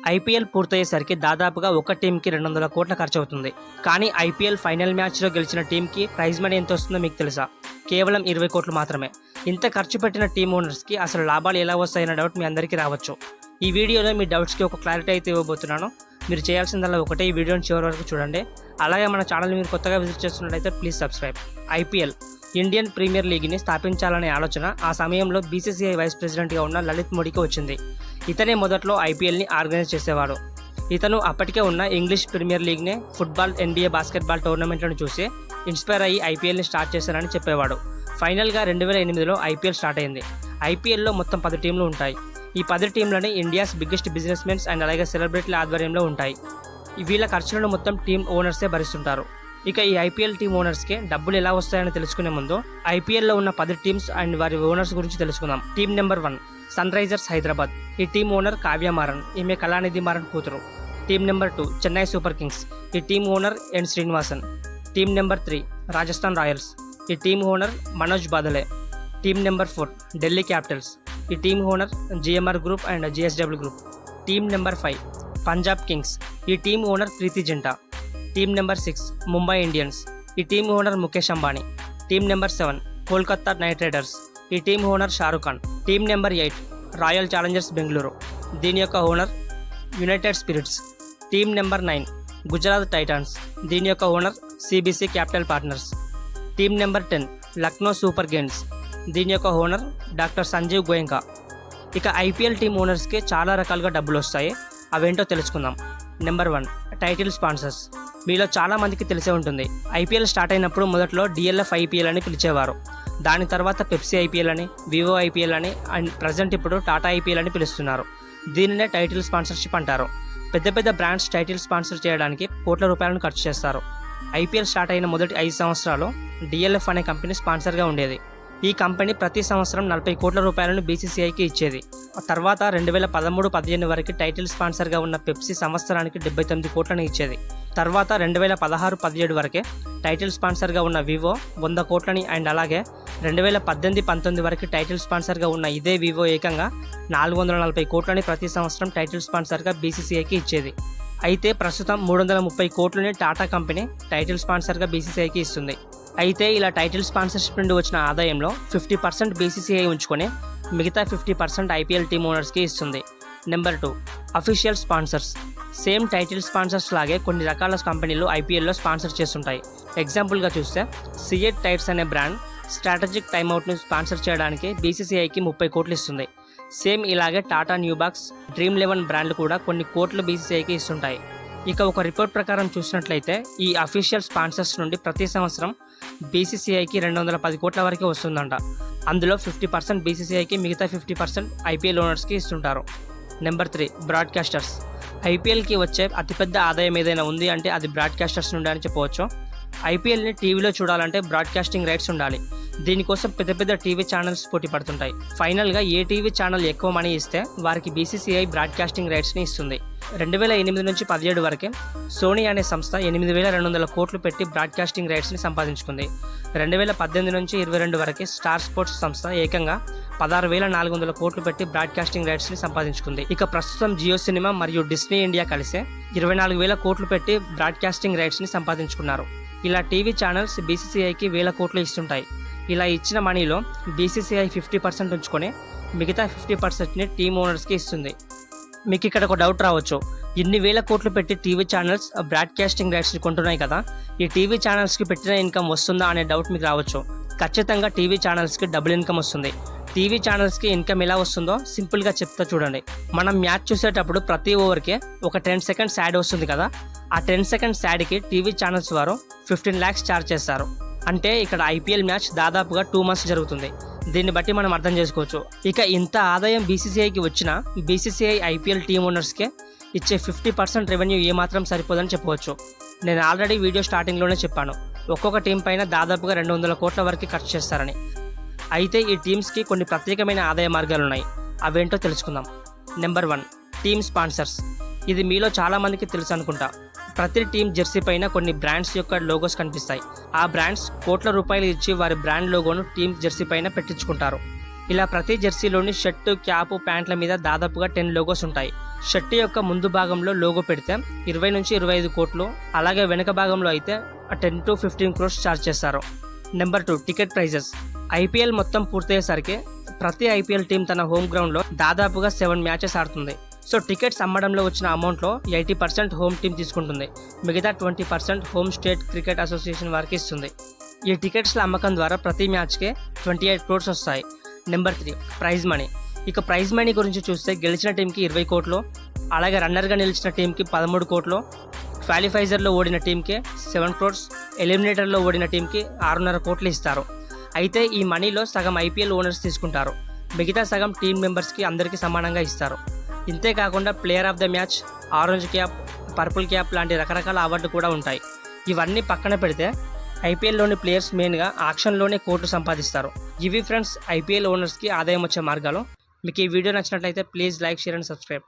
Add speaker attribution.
Speaker 1: IPL పూర్తయ్యేసరికి దాదాపుగా ఒక టీంకి 200 కోట్ల ఖర్చు అవుతుంది. కానీ ఐపీఎల్ ఫైనల్ మ్యాచ్లో గెలిచిన టీంకి ప్రైజ్ మనీ ఎంత వస్తుందో మీకు తెలుసా? కేవలం 20 కోట్లు మాత్రమే. ఇంత ఖర్చు పెట్టిన టీమ్ ఓనర్స్కి అసలు లాభాలు ఎలా వస్తాయన్న డౌట్ మీ అందరికీ రావచ్చు. ఈ వీడియోలో మీ డౌట్స్కి ఒక క్లారిటీ అయితే ఇవ్వబోతున్నాను. మీరు చేయాల్సిందల్లా ఒకటే, ఈ వీడియోని చివరి వరకు చూడండి. అలాగే మన ఛానల్ మీరు కొత్తగా విజిట్ చేస్తున్నట్లయితే please subscribe. IPL Indian premier లీగ్ని స్థాపించాలనే ఆలోచన ఆ సమయంలో బీసీసీఐ వైస్ ప్రెసిడెంట్గా ఉన్న లలిత్ మోడీకి వచ్చింది. ఇతనే మొదట్లో ఐపీఎల్ని ఆర్గనైజ్ చేసేవాడు. ఇతను అప్పటికే ఉన్న ఇంగ్లీష్ ప్రీమియర్ లీగ్ని, ఫుట్బాల్, NBA బాస్కెట్బాల్ టోర్నమెంట్లను చూసి ఇన్స్పైర్ అయ్యి ఐపీఎల్ని స్టార్ట్ చేశారని చెప్పేవాడు. ఫైనల్గా 2008లో ఐపీఎల్ స్టార్ట్ అయింది. ఐపీఎల్లో మొత్తం 10 టీంలు ఉంటాయి. ఈ 10 టీంలని India's biggest business men's and అలాగే సెలబ్రిటీల ఆధ్వర్యంలో ఉంటాయి. వీళ్ళ ఖర్చులను మొత్తం టీమ్ ఓనర్సే భరిస్తుంటారు. ఇక ఈ ఐపీఎల్ టీమ్ ఓనర్స్కి డబ్బులు ఎలా వస్తాయని తెలుసుకునే ముందు ఐపీఎల్లో ఉన్న 10 టీమ్స్ అండ్ వారి ఓనర్స్ గురించి తెలుసుకుందాం. Team number 1 sun risers Hyderabad. ఈ టీమ్ ఓనర్ కావ్య మారన్, ఈమె కళానిధి మారన్ కూతురు. Team number 2 Chennai super kings. ఈ team owner N Srinivasan. Team number 3 Rajasthan royals. ఈ team owner Manoj Badale. Team number 4 Delhi capitals. ఈ team owner GMR group and GSW group. Team number 5 Punjab kings. ఈ team owner Preity Zinta. Team number 6 Mumbai Indians. ఈ team owner Mukesh Ambani. Team number 7 Kolkata knight riders. ఈ team owner Shahrukh Khan. Team number 8 royal challengers Bengaluru. దీని యొక్క owner united spirits. Team number 9 Gujarat titans. దీని యొక్క owner CBC capital partners. Team number 10 Lucknow super kings. దీని యొక్క owner doctor Sanjeev Goenka. ఇక IPL team ఓనర్స్కి చాలా రకాలుగా డబ్బులు వస్తాయి. అవేంటో తెలుసుకుందాం. Number 1 title sponsors. మీలో చాలా మందికి తెలిసే ఉంటుంది. ఐపీఎల్ స్టార్ట్ అయినప్పుడు మొదట్లో DLF IPL అని పిలిచేవారు. దాని తర్వాత పెప్సీ IPL అని, వివో IPL అని అండ్ ప్రజెంట్ ఇప్పుడు టాటా IPL అని పిలుస్తున్నారు. దీనినే టైటిల్ స్పాన్సర్షిప్ అంటారు. పెద్ద పెద్ద బ్రాండ్స్ టైటిల్ స్పాన్సర్ చేయడానికి కోట్ల రూపాయలను ఖర్చు చేస్తారు. ఐపీఎల్ స్టార్ట్ అయిన మొదటి 5 సంవత్సరాలు DLF అనే కంపెనీ స్పాన్సర్గా ఉండేది. ఈ కంపెనీ ప్రతి సంవత్సరం 40 కోట్ల రూపాయలను బీసీసీఐకి ఇచ్చేది. తర్వాత 2013-15 వరకు టైటిల్ స్పాన్సర్గా ఉన్న పెప్సీ సంవత్సరానికి 79 కోట్లను ఇచ్చేది. తర్వాత 2016-17 వరకే టైటిల్ స్పాన్సర్గా ఉన్న వివో 100 కోట్లని అండ్ అలాగే 2018-19 వరకు టైటిల్ స్పాన్సర్గా ఉన్న ఇదే వివో ఏకంగా 440 కోట్లని ప్రతి సంవత్సరం టైటిల్ స్పాన్సర్గా బీసీసీఐకి ఇచ్చేది. అయితే ప్రస్తుతం 330 కోట్లని టాటా కంపెనీ టైటిల్ స్పాన్సర్గా బీసీసీఐకి ఇస్తుంది. అయితే ఇలా టైటిల్ స్పాన్సర్షిప్ నుండి వచ్చిన ఆదాయంలో 50% బీసీసీఐ ఉంచుకొని మిగతా 50% ఐపీఎల్ టీమ్ ఓనర్స్కి ఇస్తుంది. Number 2 official sponsors. Same title sponsors లాగే కొన్ని రకాల కంపెనీలు ఐపీఎల్లో స్పాన్సర్ చేస్తుంటాయి. ఎగ్జాంపుల్గా చూస్తే సిఎట్ టైర్స్ అనే బ్రాండ్ స్ట్రాటజిక్ టైమ్అవుట్ను స్పాన్సర్ చేయడానికి బీసీసీఐకి 30 కోట్లు ఇస్తుంది. సేమ్ ఇలాగే టాటా న్యూబాక్స్, డ్రీమ్ 11 బ్రాండ్లు కూడా కొన్ని కోట్లు బీసీసీఐకి ఇస్తుంటాయి. ఇక ఒక రిపోర్ట్ ప్రకారం చూసినట్లయితే ఈ అఫీషియల్ స్పాన్సర్స్ నుండి ప్రతి సంవత్సరం బీసీసీఐకి 210 కోట్ల వరకు వస్తుందంట. అందులో 50% బీసీసీఐకి, మిగతా 50% ఐపీఎల్ ఓనర్స్కి ఇస్తుంటారు. Number 3 broadcasters. ఐపీఎల్కి వచ్చే అతిపెద్ద ఆదాయం ఏదైనా ఉంది అంటే అది బ్రాడ్కాస్టర్స్ నుండి అని చెప్పవచ్చు. ఐపీఎల్ని టీవీలో చూడాలంటే బ్రాడ్కాస్టింగ్ రైట్స్ ఉండాలి. దీనికోసం పెద్ద పెద్ద టీవీ ఛానల్స్ పోటీ పడుతుంటాయి. ఫైనల్గా ఏ టీవీ ఛానల్ ఎక్కువ మనీ ఇస్తే వారికి బీసీసీఐ బ్రాడ్కాస్టింగ్ రైట్స్ని ఇస్తుంది. 2008 నుంచి 17 వరకే సోనీ అనే సంస్థ 8,200 కోట్లు పెట్టి బ్రాడ్కాస్టింగ్ రైట్స్ని సంపాదించుకుంది. 2018 నుంచి 22 వరకే స్టార్ స్పోర్ట్స్ సంస్థ ఏకంగా 16,400 కోట్లు పెట్టి బ్రాడ్కాస్టింగ్ రైట్స్ని సంపాదించుకుంది. ఇక ప్రస్తుతం జియో సినిమా మరియు డిస్నీ ఇండియా కలిసే 24,000 కోట్లు పెట్టి బ్రాడ్కాస్టింగ్ రైట్స్ని సంపాదించుకున్నారు. ఇలా టీవీ ఛానల్స్ బీసీసీఐకి 1000 కోట్లు ఇస్తుంటాయి. ఇలా ఇచ్చిన మనీలో బీసీసీఐ 50% ఉంచుకొని మిగతా 50%ని టీమ్ ఓనర్స్కి ఇస్తుంది. మీకు ఇక్కడ ఒక డౌట్ రావచ్చు, ఇన్ని 1000 కోట్లు పెట్టి టీవీ ఛానల్స్ బ్రాడ్కాస్టింగ్ రైట్స్ని కొంటున్నాయి కదా, ఈ టీవీ ఛానల్స్కి పెట్టిన ఇన్కమ్ వస్తుందా అనే డౌట్ మీకు రావచ్చు. ఖచ్చితంగా టీవీ ఛానల్స్కి డబుల్ ఇన్కమ్ వస్తుంది. టీవీ ఛానల్స్కి ఇన్కమ్ ఎలా వస్తుందో సింపుల్గా చెప్తా చూడండి. మనం మ్యాచ్ చూసేటప్పుడు ప్రతి ఓవర్కే ఒక 10 సెకండ్స్ యాడ్ వస్తుంది కదా, ఆ 10 సెకండ్స్ యాడ్కి టీవీ ఛానల్స్ వారు 15 lakhs ఛార్జ్ చేస్తారు. అంటే ఇక్కడ ఐపీఎల్ మ్యాచ్ దాదాపుగా 2 months జరుగుతుంది. దీన్ని బట్టి మనం అర్థం చేసుకోవచ్చు. ఇక ఇంత ఆదాయం బీసీసీఐకి వచ్చినా బీసీసీఐ ఐపీఎల్ టీమ్ ఓనర్స్కే ఇచ్చే 50% రెవెన్యూ ఏమాత్రం సరిపోదని చెప్పవచ్చు. నేను ఆల్రెడీ వీడియో స్టార్టింగ్లోనే చెప్పాను, ఒక్కొక్క టీం పైన దాదాపుగా 200 కోట్ల వరకు ఖర్చు చేస్తారని. అయితే ఈ టీమ్స్కి కొన్ని ప్రత్యేకమైన ఆదాయ మార్గాలు ఉన్నాయి. అవేంటో తెలుసుకుందాం. Number 1 team sponsors. ఇది మీలో చాలామందికి తెలుసు అనుకుంటా. ప్రతి టీం జెర్సీ పైన కొన్ని బ్రాండ్స్ యొక్క లోగోస్ కనిపిస్తాయి. ఆ బ్రాండ్స్ కోట్ల రూపాయలు ఇచ్చి వారి బ్రాండ్ లోగోను టీం జెర్సీ పైన పెట్టించుకుంటారు. ఇలా ప్రతి జెర్సీలోని షర్టు, క్యాప్, ప్యాంట్ల మీద దాదాపుగా 10 లోగోస్ ఉంటాయి. షర్టు యొక్క ముందు భాగంలో లోగో పెడితే 20 నుంచి 25 కోట్లు, అలాగే వెనుక భాగంలో అయితే 10 to 15 crores ఛార్జ్ చేస్తారు. Number 2, ticket prices. ఐపీఎల్ మొత్తం పూర్తయ్యేసరికి ప్రతి ఐపీఎల్ టీం తన హోమ్ గ్రౌండ్లో దాదాపుగా 7 మ్యాచెస్ ఆడుతుంది. సో టికెట్స్ అమ్మడంలో వచ్చిన అమౌంట్లో 80% హోమ్ టీం తీసుకుంటుంది. మిగతా 20% హోమ్ స్టేట్ క్రికెట్ అసోసియేషన్ వారికి ఇస్తుంది. ఈ టికెట్స్ల అమ్మకం ద్వారా ప్రతి మ్యాచ్కే 28 crores వస్తాయి. Number 3, prize money. ఇక ప్రైజ్ మనీ గురించి చూస్తే గెలిచిన టీంకి 20 కోట్లు, అలాగే రన్నర్గా నిలిచిన టీంకి 13 కోట్లు, క్వాలిఫైజర్లో ఓడిన టీంకి 7 crores, ఎలిమినేటర్లో ఓడిన టీంకి 6.5 కోట్లు ఇస్తారు. అయితే ఈ మనీలో సగం ఐపీఎల్ ఓనర్స్ తీసుకుంటారు, మిగతా సగం టీం మెంబర్స్కి అందరికీ సమానంగా ఇస్తారు. ఇంతేకాకుండా player of the match, orange cap, purple cap లాంటి రకరకాల అవార్డు కూడా ఉంటాయి. ఇవన్నీ పక్కన పెడితే ఐపీఎల్లోని ప్లేయర్స్ మెయిన్గా ఆక్షన్లోనే కోట్లు సంపాదిస్తారు. ఇవి ఫ్రెండ్స్ ఐపీఎల్ ఓనర్స్కి ఆదాయం వచ్చే మార్గాలు. మీకు ఈ వీడియో నచ్చినట్లయితే please like, share and subscribe.